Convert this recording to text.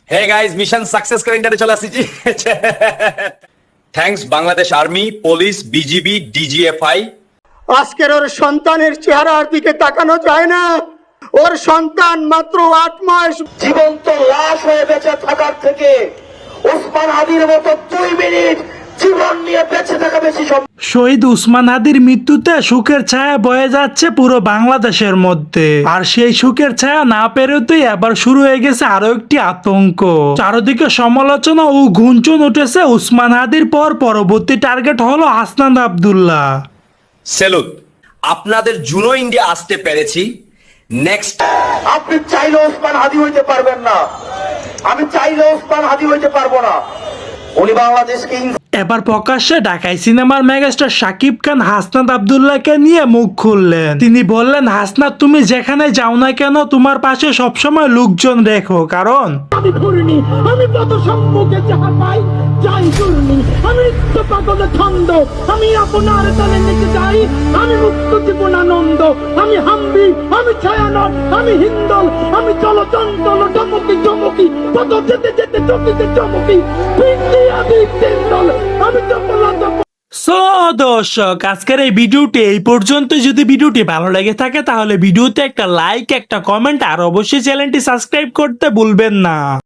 Hey guys, mission success করে ইন্টারে চলে আসছি। Thanks Bangladesh army, police, BGB, DGFI. আজকের ওর সন্তানের চেহারার দিকে তাকানো যায় না। ওর সন্তান মাত্র 8 মাস জীবন্ত লাশ হয়ে বেঁচে থাকার থেকে ওসমান হাদির মতো 2 মিনিট জীবন নিয়ে বেঁচে থাকা বেশি শহীদ উসমান হাদির মৃত্যুতে সুখের ছায়া বয়ে যাচ্ছে পুরো বাংলাদেশের মধ্যে। আর সেই সুখের ছায়া না পেরোতেই এবার শুরু হয়ে গেছে আরো একটি আতঙ্ক। চারদিকে সমালোচনা ও গুঞ্জন উঠেছে উসমান হাদির পর পরবর্তী টার্গেট হলো হাসনাত আব্দুল্লাহ। সেলুট, আপনাদের জুনো ইন্ডিয়া আসতে পেরেছি। নেক্সট আপনি চাইলে ওসমান হাদি হইতে পারবেন না, আমি চাইলে ওসমান হাদি হইতে পারবো না। উনি বাংলাদেশকে এবার প্রকাশ্যে ঢাকায় সিনেমার মেগাস্টার শাকিব খান হাসনাত আব্দুল্লাহকে নিয়ে মুখ খুললেন। তিনি বললেন, হাসনাত তুমি যেখানে যাও না কেন তোমার পাশে সবসময় লোকজন রেখো, কারণ আমি ঘুরিনি, আমি পথ সম্মুখে যাহা পাই যাই ঘুরিনি, আমি নিত্য পাগলে ছন্দ, আমি আপনার তালে নিচে যাই, আমি মুক্ত জীবনানন্দ, আমি হাম্বি, আমি ছায়ানট, আমি হিন্দল, আমি চলচঞ্চল চমকি চমকি, পথ যেতে যেতে চকিতে চমকি, পিন্দি আদি তিন্দল, আমি চপলা সো দর্শক, আজকের এই ভিডিওটি এই পর্যন্ত। যদি ভিডিওটি ভালো লেগে থাকে তাহলে ভিডিওতে একটা লাইক, একটা কমেন্ট আর অবশ্যই চ্যানেলটি সাবস্ক্রাইব করতে ভুলবেন না।